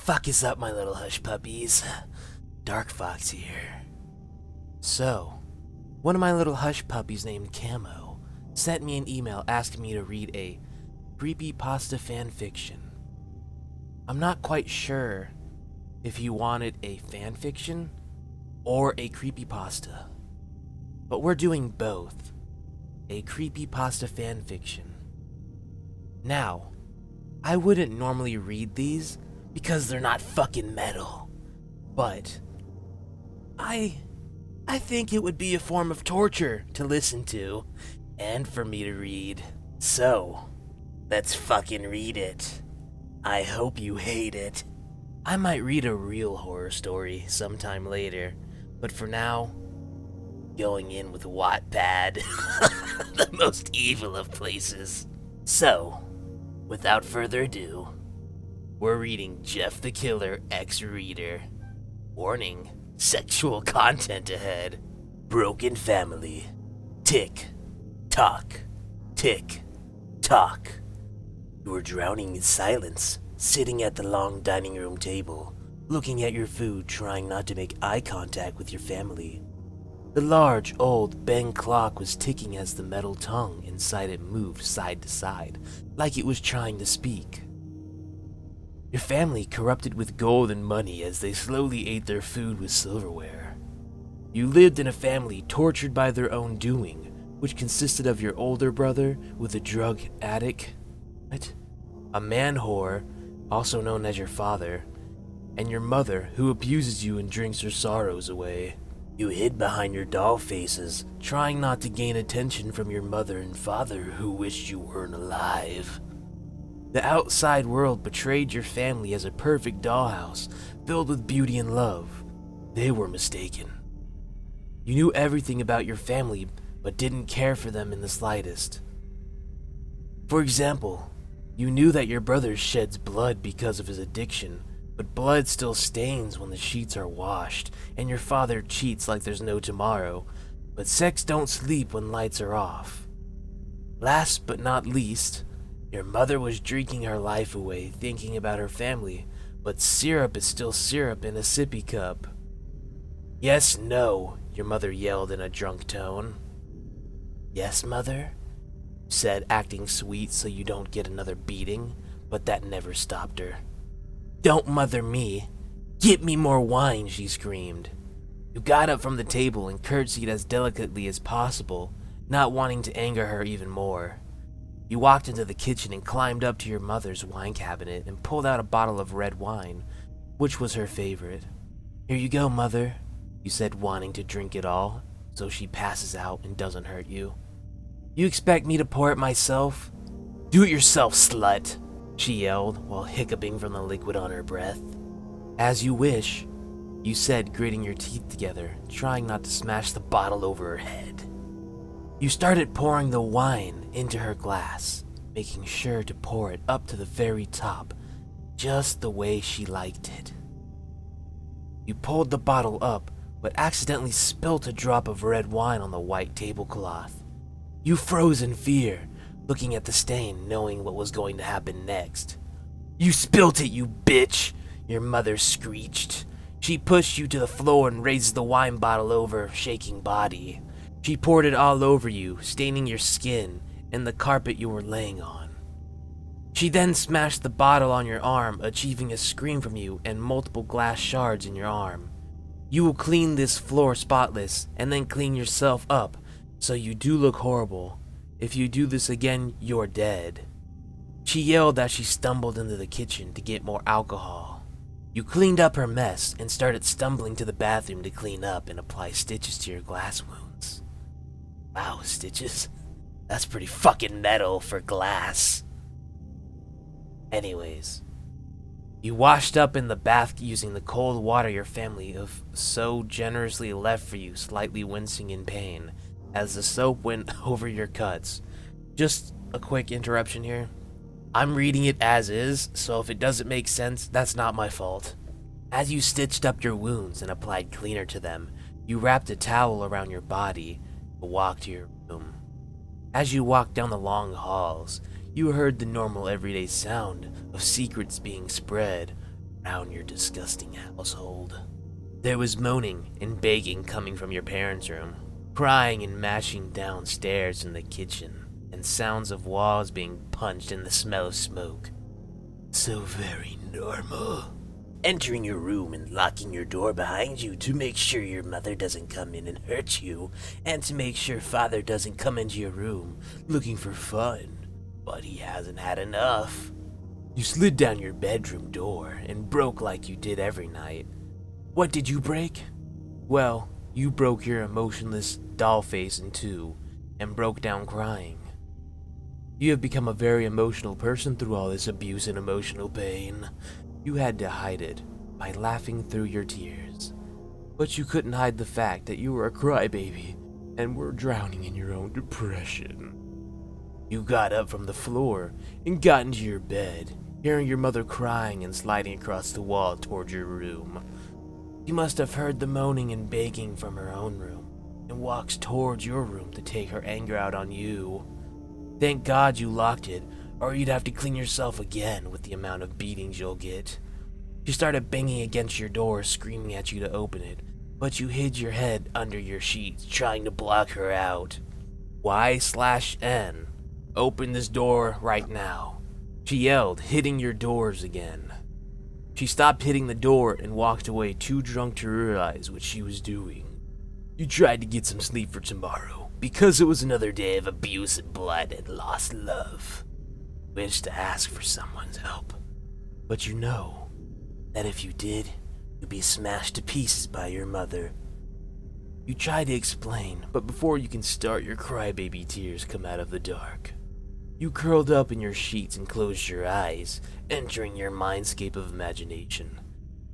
fuck is up, my little hush puppies? DarkFoXx here. So, one of my little hush puppies named Camo sent me an email asking me to read a creepypasta fanfiction. I'm not quite sure if he wanted a fanfiction or a creepypasta, but we're doing both. A creepypasta fanfiction. Now, I wouldn't normally read these because they're not fucking metal, but I think it would be a form of torture to listen to and for me to read. So, let's fucking read it. I hope you hate it. I might read a real horror story sometime later, but for now, going in with Wattpad, the most evil of places. So, without further ado, we're reading JeffTheKiller X Reader. Warning, sexual content ahead. Broken family. Tick, tock, tick, tock. You are drowning in silence, sitting at the long dining room table, looking at your food, trying not to make eye contact with your family. The large, old Bang clock was ticking as the metal tongue inside it moved side to side, like it was trying to speak. Your family corrupted with gold and money as they slowly ate their food with silverware. You lived in a family tortured by their own doing, which consisted of your older brother with a drug addict, a man whore, also known as your father, and your mother who abuses you and drinks your sorrows away. You hid behind your doll faces, trying not to gain attention from your mother and father who wished you weren't alive. The outside world betrayed your family as a perfect dollhouse, filled with beauty and love. They were mistaken. You knew everything about your family, but didn't care for them in the slightest. For example, you knew that your brother sheds blood because of his addiction, but blood still stains when the sheets are washed, and your father cheats like there's no tomorrow, but sex don't sleep when lights are off. Last but not least, your mother was drinking her life away thinking about her family, but syrup is still syrup in a sippy cup. Yes, no, your mother yelled in a drunk tone. Yes, mother? Said, acting sweet so you don't get another beating, but that never stopped her. Don't mother me. Get me more wine, she screamed. You got up from the table and curtsied as delicately as possible, not wanting to anger her even more. You walked into the kitchen and climbed up to your mother's wine cabinet and pulled out a bottle of red wine, which was her favorite. Here you go, mother, you said, wanting to drink it all, so she passes out and doesn't hurt you. You expect me to pour it myself? Do it yourself, slut, she yelled while hiccuping from the liquid on her breath. As you wish, you said, gritting your teeth together, trying not to smash the bottle over her head. You started pouring the wine into her glass, making sure to pour it up to the very top, just the way she liked it. You pulled the bottle up, but accidentally spilt a drop of red wine on the white tablecloth. You froze in fear, looking at the stain, knowing what was going to happen next. You spilt it, you bitch, your mother screeched. She pushed you to the floor and raised the wine bottle over her shaking body. She poured it all over you, staining your skin and the carpet you were laying on. She then smashed the bottle on your arm, achieving a scream from you and multiple glass shards in your arm. You will clean this floor spotless and then clean yourself up, so you do look horrible. If you do this again, you're dead. She yelled as she stumbled into the kitchen to get more alcohol. You cleaned up her mess and started stumbling to the bathroom to clean up and apply stitches to your glass wounds. Wow, stitches? That's pretty fucking metal for glass. Anyways, you washed up in the bath using the cold water your family have so generously left for you, slightly wincing in pain as the soap went over your cuts. Just a quick interruption here. I'm reading it as is, so if it doesn't make sense, that's not my fault. As you stitched up your wounds and applied cleaner to them, you wrapped a towel around your body to walk to your room. As you walked down the long halls, you heard the normal everyday sound of secrets being spread around your disgusting household. There was moaning and begging coming from your parents' room, crying and mashing downstairs in the kitchen, and sounds of walls being punched and the smell of smoke. So very normal. Entering your room and locking your door behind you to make sure your mother doesn't come in and hurt you, and to make sure father doesn't come into your room looking for fun, but he hasn't had enough. You slid down your bedroom door and broke like you did every night. What did you break? Well, you broke your emotionless doll face in two and broke down crying. You have become a very emotional person through all this abuse and emotional pain. You had to hide it by laughing through your tears. But you couldn't hide the fact that you were a crybaby and were drowning in your own depression. You got up from the floor and got into your bed, hearing your mother crying and sliding across the wall toward your room. You must have heard the moaning and begging from her own room and walks towards your room to take her anger out on you. Thank God you locked it, or you'd have to clean yourself again with the amount of beatings you'll get. She started banging against your door, screaming at you to open it, but you hid your head under your sheets, trying to block her out. Y/N. Open this door right now. She yelled, hitting your doors again. She stopped hitting the door and walked away, too drunk to realize what she was doing. You tried to get some sleep for tomorrow, because it was another day of abuse and blood and lost love. Wished to ask for someone's help, but you know that if you did, you'd be smashed to pieces by your mother. You tried to explain, but before you can start, your crybaby tears come out of the dark. You curled up in your sheets and closed your eyes, entering your mindscape of imagination,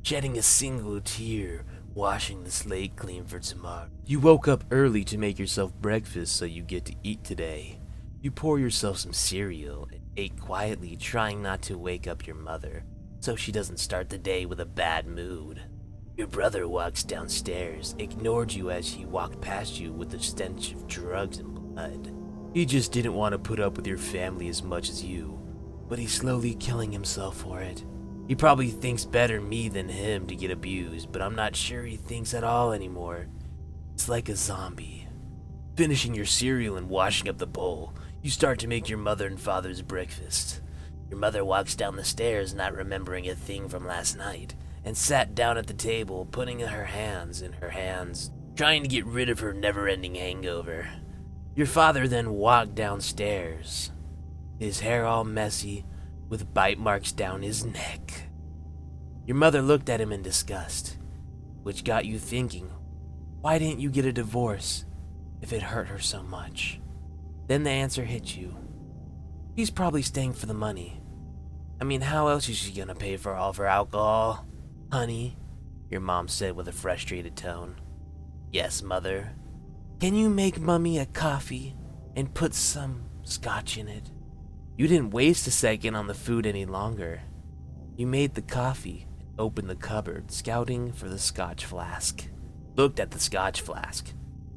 shedding a single tear, washing the slate clean for tomorrow. You woke up early to make yourself breakfast so you get to eat today. You pour yourself some cereal and ate quietly, trying not to wake up your mother, so she doesn't start the day with a bad mood. Your brother walks downstairs, ignored you as he walked past you with the stench of drugs and blood. He just didn't want to put up with your family as much as you, but he's slowly killing himself for it. He probably thinks better me than him to get abused, but I'm not sure he thinks at all anymore. It's like a zombie. Finishing your cereal and washing up the bowl, you start to make your mother and father's breakfast. Your mother walks down the stairs not remembering a thing from last night, and sat down at the table, putting her hands in her hands, trying to get rid of her never-ending hangover. Your father then walked downstairs, his hair all messy, with bite marks down his neck. Your mother looked at him in disgust, which got you thinking, why didn't you get a divorce if it hurt her so much? Then the answer hit you. He's probably staying for the money. I mean, how else is she gonna pay for all of her alcohol? Honey, your mom said with a frustrated tone. Yes, mother. Can you make Mummy a coffee and put some scotch in it? You didn't waste a second on the food any longer. You made the coffee and opened the cupboard, scouting for the scotch flask. Looked at the scotch flask,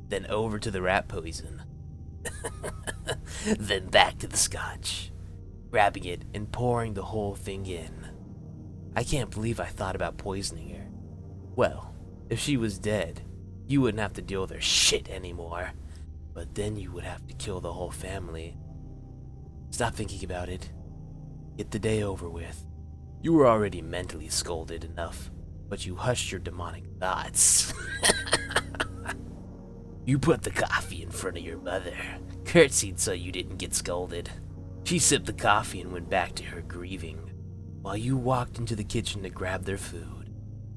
then over to the rat poison. Then back to the scotch, grabbing it and pouring the whole thing in. I can't believe I thought about poisoning her. Well, if she was dead, you wouldn't have to deal with her shit anymore. But then you would have to kill the whole family. Stop thinking about it. Get the day over with. You were already mentally scolded enough, but you hushed your demonic thoughts. You put the coffee in front of your mother, curtsied so you didn't get scolded. She sipped the coffee and went back to her grieving, while you walked into the kitchen to grab their food.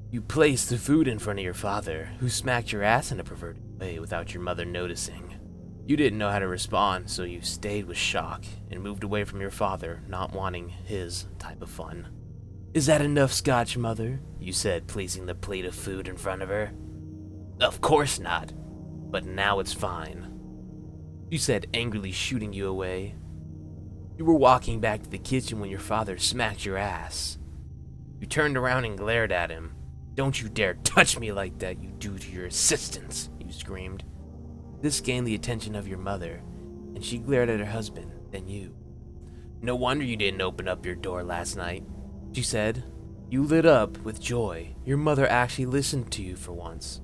You placed the food in front of your father, who smacked your ass in a perverted way without your mother noticing. You didn't know how to respond, so you stayed with shock and moved away from your father, not wanting his type of fun. Is that enough scotch, mother? You said, placing the plate of food in front of her. Of course not, but now it's fine. You said, angrily shooting you away. You were walking back to the kitchen when your father smacked your ass. You turned around and glared at him. Don't you dare touch me like that, you do to your assistants, you screamed. This gained the attention of your mother, and she glared at her husband, then you. No wonder you didn't open up your door last night, she said. You lit up with joy. Your mother actually listened to you for once.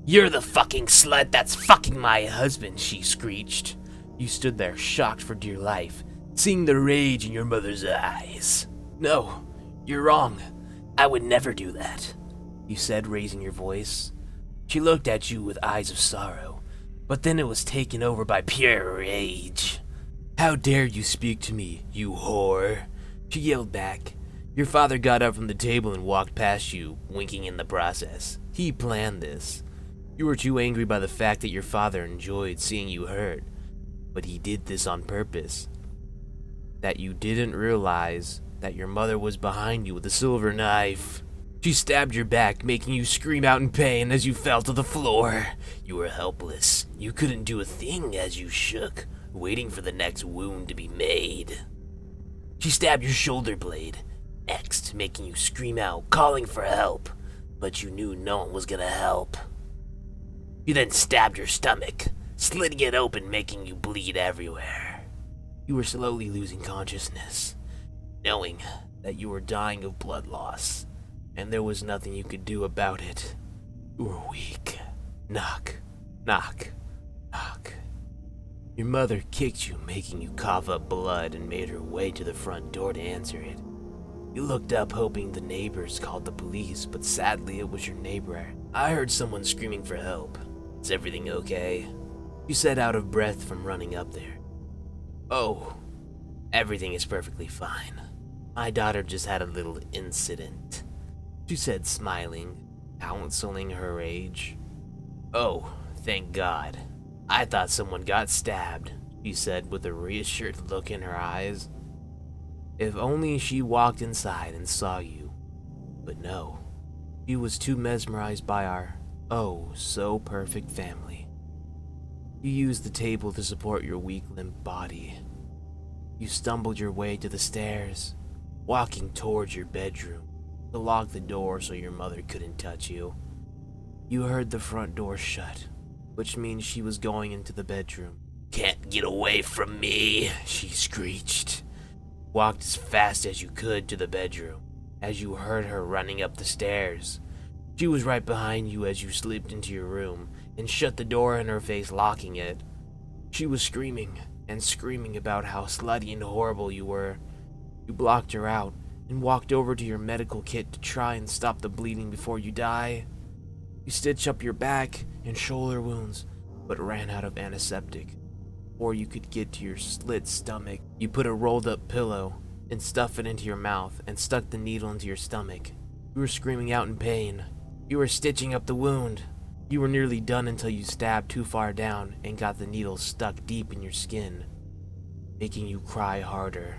"You're the fucking slut that's fucking my husband," she screeched. You stood there, shocked for dear life, seeing the rage in your mother's eyes. "No, you're wrong. I would never do that," you said, raising your voice. She looked at you with eyes of sorrow, but then it was taken over by pure rage. "How dare you speak to me, you whore?" she yelled back. Your father got up from the table and walked past you, winking in the process. He planned this. You were too angry by the fact that your father enjoyed seeing you hurt, but he did this on purpose. That you didn't realize that your mother was behind you with a silver knife. She stabbed your back, making you scream out in pain as you fell to the floor. You were helpless. You couldn't do a thing as you shook, waiting for the next wound to be made. She stabbed your shoulder blade, next, making you scream out, calling for help, but you knew no one was gonna help. You then stabbed your stomach, slitting it open, making you bleed everywhere. You were slowly losing consciousness, knowing that you were dying of blood loss, and there was nothing you could do about it. You were weak. Knock, knock, knock. Your mother kicked you, making you cough up blood, and made her way to the front door to answer it. You looked up, hoping the neighbors called the police, but sadly it was your neighbor. "I heard someone screaming for help. Is everything okay?" You said, out of breath from running up there. "Oh, everything is perfectly fine. My daughter just had a little incident," she said, smiling, counseling her rage. "Oh, thank God. I thought someone got stabbed," she said with a reassured look in her eyes. If only she walked inside and saw you. But no, she was too mesmerized by our so perfect family. You used the table to support your weak limp body. You stumbled your way to the stairs, walking towards your bedroom to lock the door so your mother couldn't touch you. You heard the front door shut, which means she was going into the bedroom. "Can't get away from me," she screeched. Walked as fast as you could to the bedroom, as you heard her running up the stairs. She was right behind you as you slipped into your room and shut the door in her face, locking it. She was screaming and screaming about how slutty and horrible you were. You blocked her out and walked over to your medical kit to try and stop the bleeding before you die. You stitched up your back and shoulder wounds, but ran out of antiseptic. Before you could get to your slit stomach, you put a rolled up pillow and stuffed it into your mouth and stuck the needle into your stomach. You were screaming out in pain. You were stitching up the wound. You were nearly done until you stabbed too far down and got the needle stuck deep in your skin, making you cry harder.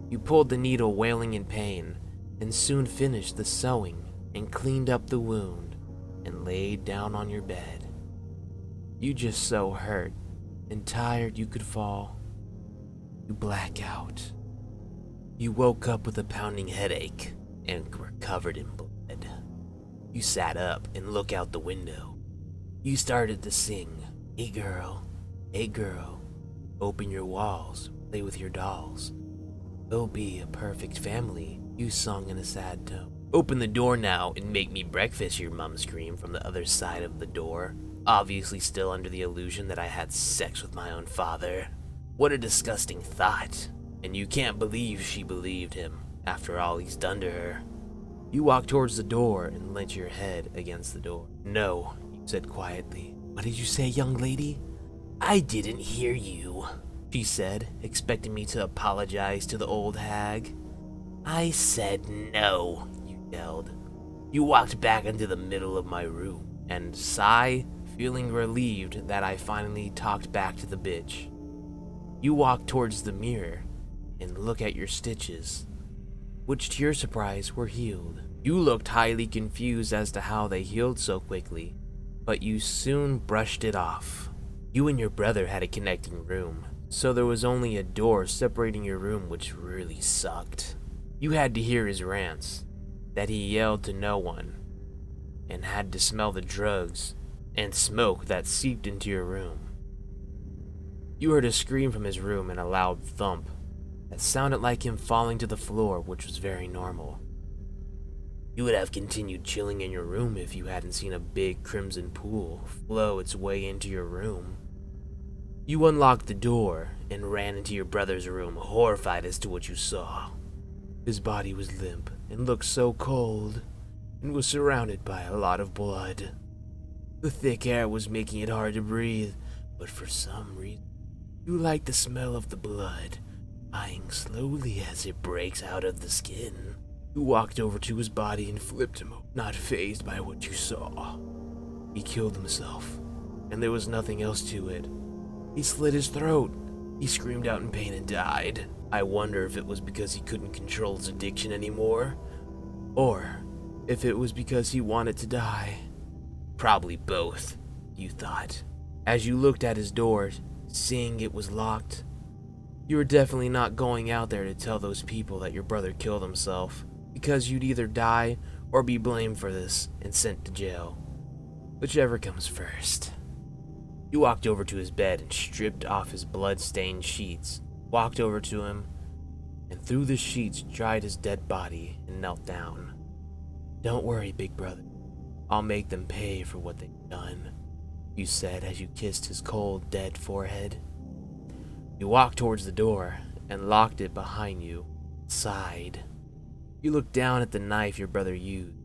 You pulled the needle, wailing in pain, and soon finished the sewing and cleaned up the wound and laid down on your bed. You just so hurt and tired you could fall. You black out. You woke up with a pounding headache and were covered in blood. You sat up and looked out the window. You started to sing, hey girl, open your walls, play with your dolls. We'll be a perfect family," you sung in a sad tone. "Open the door now and make me breakfast," your mom screamed from the other side of the door, obviously still under the illusion that I had sex with my own father. What a disgusting thought. And you can't believe she believed him, after all he's done to her. You walked towards the door and leant your head against the door. "No," you said quietly. "What did you say, young lady?" "I didn't hear you," she said, expecting me to apologize to the old hag. "I said no," you yelled. You walked back into the middle of my room and sigh, feeling relieved that I finally talked back to the bitch. You walked towards the mirror and look at your stitches, which to your surprise were healed. You looked highly confused as to how they healed so quickly, but you soon brushed it off. You and your brother had a connecting room, so there was only a door separating your room, which really sucked. You had to hear his rants, that he yelled to no one, and had to smell the drugs and smoke that seeped into your room. You heard a scream from his room and a loud thump that sounded like him falling to the floor, which was very normal. You would have continued chilling in your room if you hadn't seen a big crimson pool flow its way into your room. You unlocked the door and ran into your brother's room, horrified as to what you saw. His body was limp and looked so cold, and was surrounded by a lot of blood. The thick air was making it hard to breathe, but for some reason, you liked the smell of the blood, dying slowly as it breaks out of the skin. You walked over to his body and flipped him, not fazed by what you saw. He killed himself, and there was nothing else to it. He slit his throat. He screamed out in pain and died. I wonder if it was because he couldn't control his addiction anymore, or if it was because he wanted to die. Probably both, you thought. As you looked at his door, seeing it was locked, you were definitely not going out there to tell those people that your brother killed himself, because you'd either die or be blamed for this and sent to jail. Whichever comes first. You walked over to his bed and stripped off his blood-stained sheets, walked over to him, and through the sheets dried his dead body and knelt down. "Don't worry, big brother. I'll make them pay for what they've done," you said as you kissed his cold, dead forehead. You walked towards the door and locked it behind you, sighed. You looked down at the knife your brother used,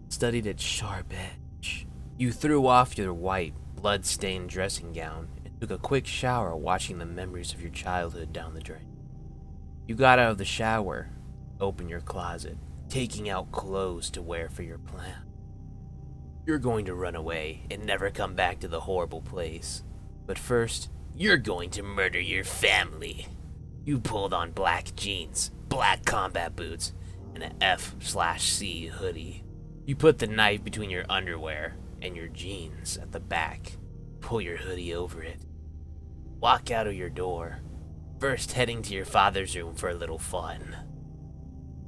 studied its sharp edge. You threw off your white, blood-stained dressing gown and took a quick shower, watching the memories of your childhood down the drain. You got out of the shower, opened your closet, taking out clothes to wear for your plan. You're going to run away and never come back to the horrible place. But first, you're going to murder your family. You pulled on black jeans, black combat boots, and an F/C hoodie. You put the knife between your underwear and your jeans at the back. Pull your hoodie over it. Walk out of your door, first heading to your father's room for a little fun.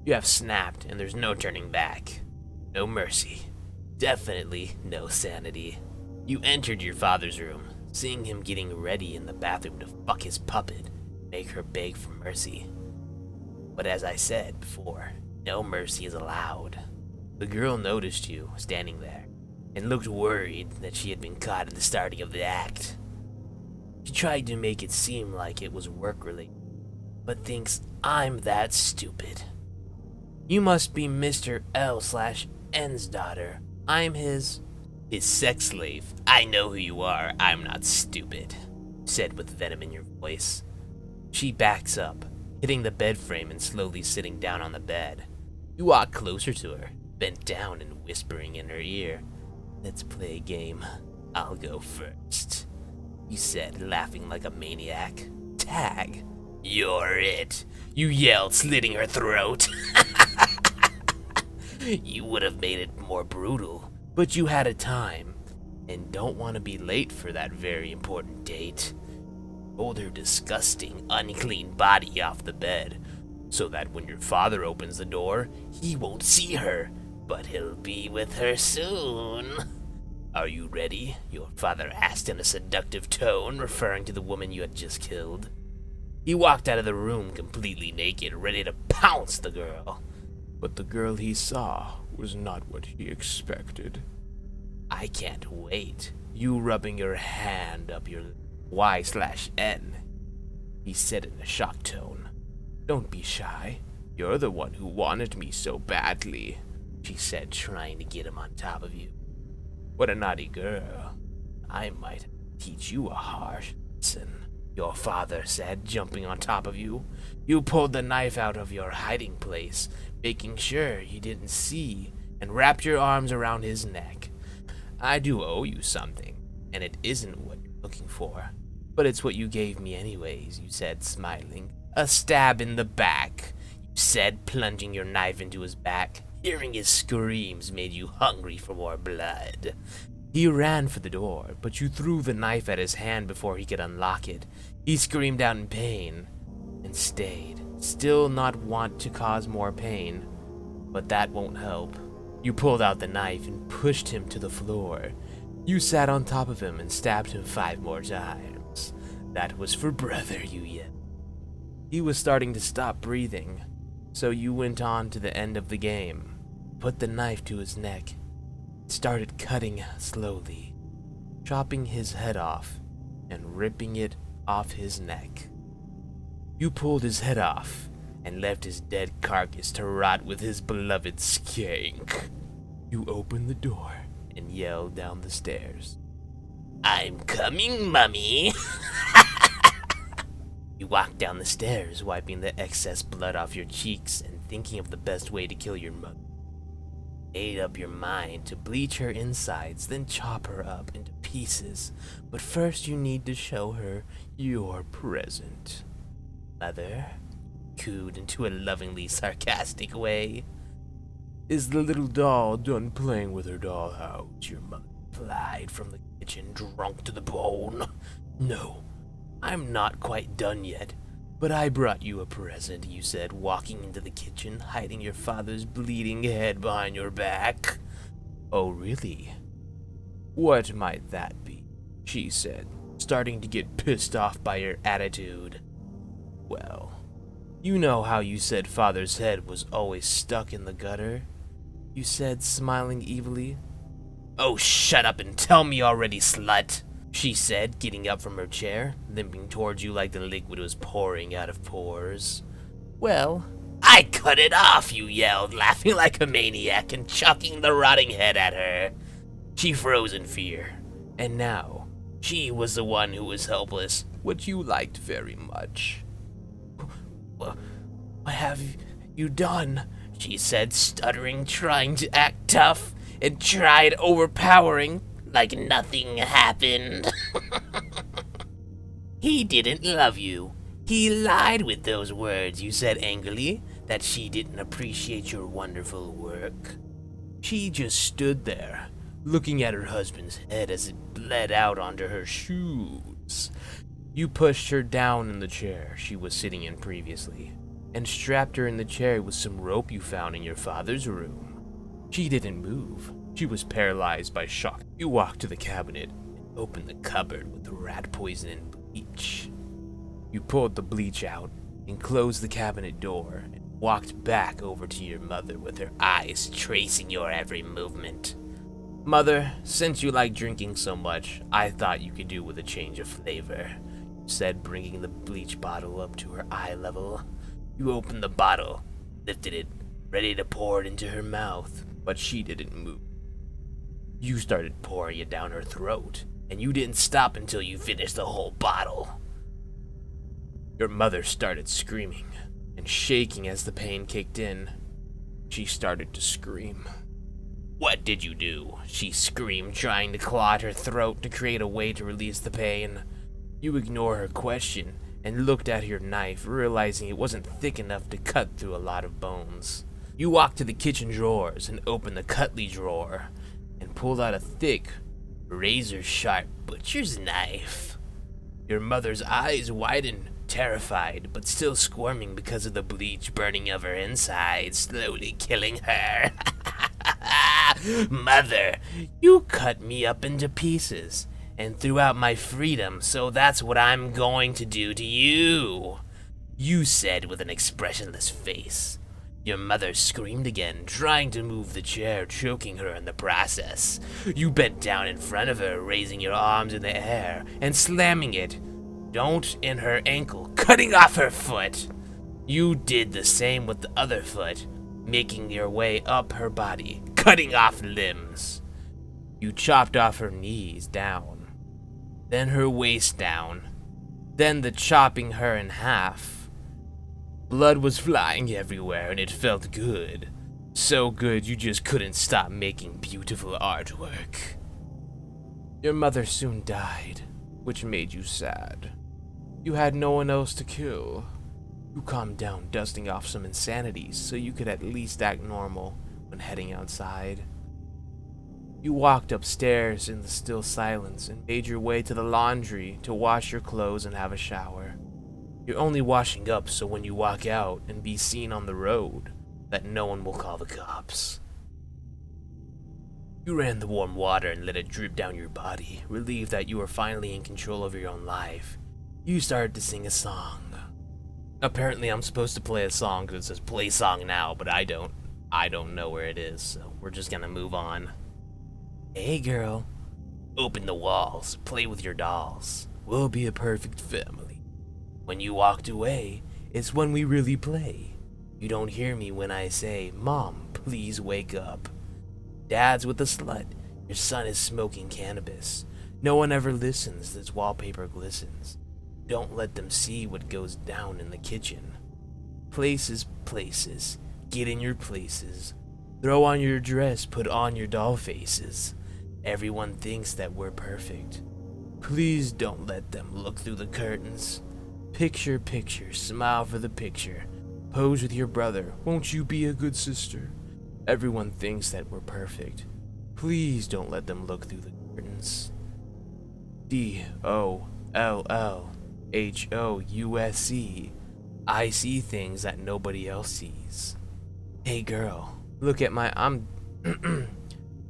You have snapped and there's no turning back. No mercy. Definitely no sanity. You entered your father's room, seeing him getting ready in the bathroom to fuck his puppet, make her beg for mercy. But as I said before, no mercy is allowed. The girl noticed you standing there and looked worried that she had been caught at the starting of the act. She tried to make it seem like it was work-related, but thinks I'm that stupid. "You must be Mr. L/N's daughter. I'm his sex slave. I know who you are. I'm not stupid," said with venom in your voice. She backs up, hitting the bed frame and slowly sitting down on the bed. You walk closer to her, bent down and whispering in her ear. "Let's play a game. I'll go first," you said, laughing like a maniac. "Tag." "You're it," you yelled, slitting her throat. You would have made it more brutal, but you had a time, and don't want to be late for that very important date. Hold her disgusting, unclean body off the bed, so that when your father opens the door, he won't see her, but he'll be with her soon. "Are you ready?" your father asked in a seductive tone, referring to the woman you had just killed. He walked out of the room completely naked, ready to pounce the girl. But the girl he saw was not what he expected. "I can't wait," you rubbing your hand up your Y/N. He said in a shocked tone. "Don't be shy. You're the one who wanted me so badly," she said, trying to get him on top of you. "What a naughty girl. I might teach you a harsh lesson," your father said, jumping on top of you. You pulled the knife out of your hiding place, making sure he didn't see, and wrapped your arms around his neck. "I do owe you something, and it isn't what you're looking for, but it's what you gave me anyways," you said, smiling. "A stab in the back," you said, plunging your knife into his back. Hearing his screams made you hungry for more blood. He ran for the door, but you threw the knife at his hand before he could unlock it. He screamed out in pain and stayed, still not want to cause more pain. But that won't help. You pulled out the knife and pushed him to the floor. You sat on top of him and stabbed him 5 more times. "That was for brother," you yelled. He was starting to stop breathing, so you went on to the end of the game. put the knife to his neck, started cutting slowly, chopping his head off and ripping it off his neck. You pulled his head off and left his dead carcass to rot with his beloved skank. You opened the door and yelled down the stairs, "I'm coming, Mummy!" You walked down the stairs, wiping the excess blood off your cheeks and thinking of the best way to kill your mother. Made up your mind to bleach her insides, then chop her up into pieces. But first you need to show her your present. Mother cooed into a lovingly sarcastic way. "Is the little doll done playing with her dollhouse?" Your mother replied from the kitchen, drunk to the bone. "No, I'm not quite done yet, but I brought you a present," you said, walking into the kitchen, hiding your father's bleeding head behind your back. "Oh, really? What might that be?" she said, starting to get pissed off by your attitude. "Well, you know how you said father's head was always stuck in the gutter?" you said, smiling evilly. "Oh, shut up and tell me already, slut," she said, getting up from her chair, limping towards you like the liquid was pouring out of pores. "Well, I cut it off," you yelled, laughing like a maniac and chucking the rotting head at her. She froze in fear, and now she was the one who was helpless, which you liked very much. "What have you done?" she said, stuttering, trying to act tough, and tried overpowering, like nothing happened. "He didn't love you. He lied with those words," you said angrily, "that she didn't appreciate your wonderful work." She just stood there, looking at her husband's head as it bled out onto her shoes. You pushed her down in the chair she was sitting in previously, and strapped her in the chair with some rope you found in your father's room. She didn't move. She was paralyzed by shock. You walked to the cabinet and opened the cupboard with the rat poison and bleach. You pulled the bleach out and closed the cabinet door and walked back over to your mother with her eyes tracing your every movement. "Mother, since you like drinking so much, I thought you could do with a change of flavor," you said, bringing the bleach bottle up to her eye level. You opened the bottle, lifted it, ready to pour it into her mouth, but she didn't move. You started pouring it down her throat, and you didn't stop until you finished the whole bottle. Your mother started screaming and shaking as the pain kicked in. She started to scream. "What did you do?" she screamed, trying to claw at her throat to create a way to release the pain. You ignore her question and looked at your knife, realizing it wasn't thick enough to cut through a lot of bones. You walked to the kitchen drawers and opened the cutlery drawer and pulled out a thick, razor-sharp butcher's knife. Your mother's eyes widened, terrified, but still squirming because of the bleach burning of her inside, slowly killing her. "Mother, you cut me up into pieces and threw out my freedom, so that's what I'm going to do to you," you said with an expressionless face. Your mother screamed again, trying to move the chair, choking her in the process. You bent down in front of her, raising your arms in the air and slamming it, don't in her ankle, cutting off her foot. You did the same with the other foot, making your way up her body, cutting off limbs. You chopped off her knees down, then her waist down, then the chopping her in half. Blood was flying everywhere and it felt good. So good you just couldn't stop making beautiful artwork. Your mother soon died, which made you sad. You had no one else to kill. You calmed down, dusting off some insanities so you could at least act normal when heading outside. You walked upstairs in the still silence and made your way to the laundry to wash your clothes and have a shower. You're only washing up so when you walk out and be seen on the road, that no one will call the cops. You ran the warm water and let it drip down your body, relieved that you were finally in control of your own life. You started to sing a song. Apparently I'm supposed to play a song because it says play song now, but I don't. I don't know where it is, so we're just gonna move on. Hey girl, open the walls, play with your dolls. We'll be a perfect family. When you walked away, it's when we really play. You don't hear me when I say, Mom, please wake up. Dad's with a slut. Your son is smoking cannabis. No one ever listens, this wallpaper glistens. Don't let them see what goes down in the kitchen. Places, places, get in your places. Throw on your dress, put on your doll faces. Everyone thinks that we're perfect. Please don't let them look through the curtains. Picture, picture, smile for the picture. Pose with your brother, won't you be a good sister? Everyone thinks that we're perfect. Please don't let them look through the curtains. DOLLHOUSE. I see things that nobody else sees. Hey girl, look at my...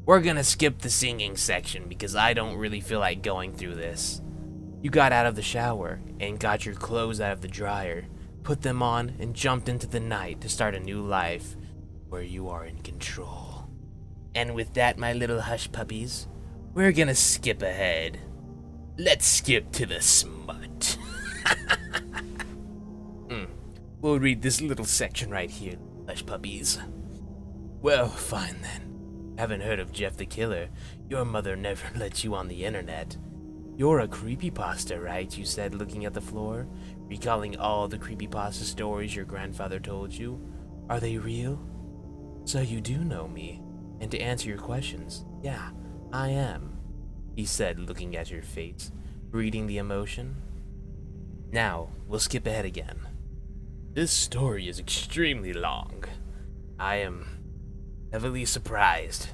We're gonna skip the singing section because I don't really feel like going through this. You got out of the shower and got your clothes out of the dryer, put them on, and jumped into the night to start a new life where you are in control. And with that, my little hush puppies, we're gonna skip ahead. Let's skip to the smut. We'll read this little section right here, hush puppies. Well, fine then. Haven't heard of JeffTheKiller. Your mother never let you on the internet. You're a creepypasta, right? You said, looking at the floor, recalling all the creepypasta stories your grandfather told you. Are they real? So you do know me. And to answer your questions, yeah, I am, he said, looking at your face, reading the emotion. Now, we'll skip ahead again. This story is extremely long. I am heavily surprised.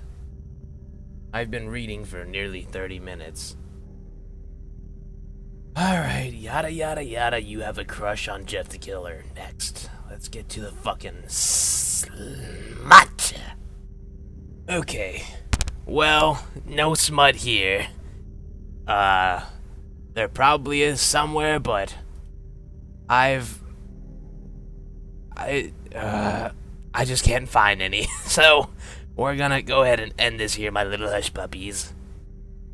I've been reading for nearly 30 minutes. Alright, yada yada yada, you have a crush on JeffTheKiller. Next, let's get to the fucking smut. Okay, well, no smut here. There probably is somewhere, but I just can't find any. So, we're gonna go ahead and end this here, my little hush puppies.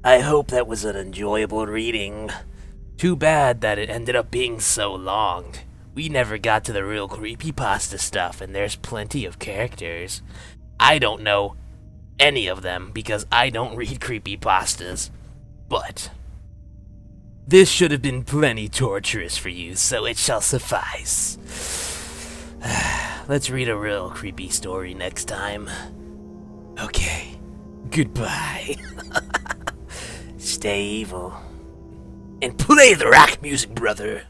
I hope that was an enjoyable reading. Too bad that it ended up being so long. We never got to the real creepypasta stuff, and there's plenty of characters. I don't know any of them because I don't read creepypastas. But this should have been plenty torturous for you, so it shall suffice. Let's read a real creepy story next time. Okay, goodbye. Stay evil. And play the rock music, brother.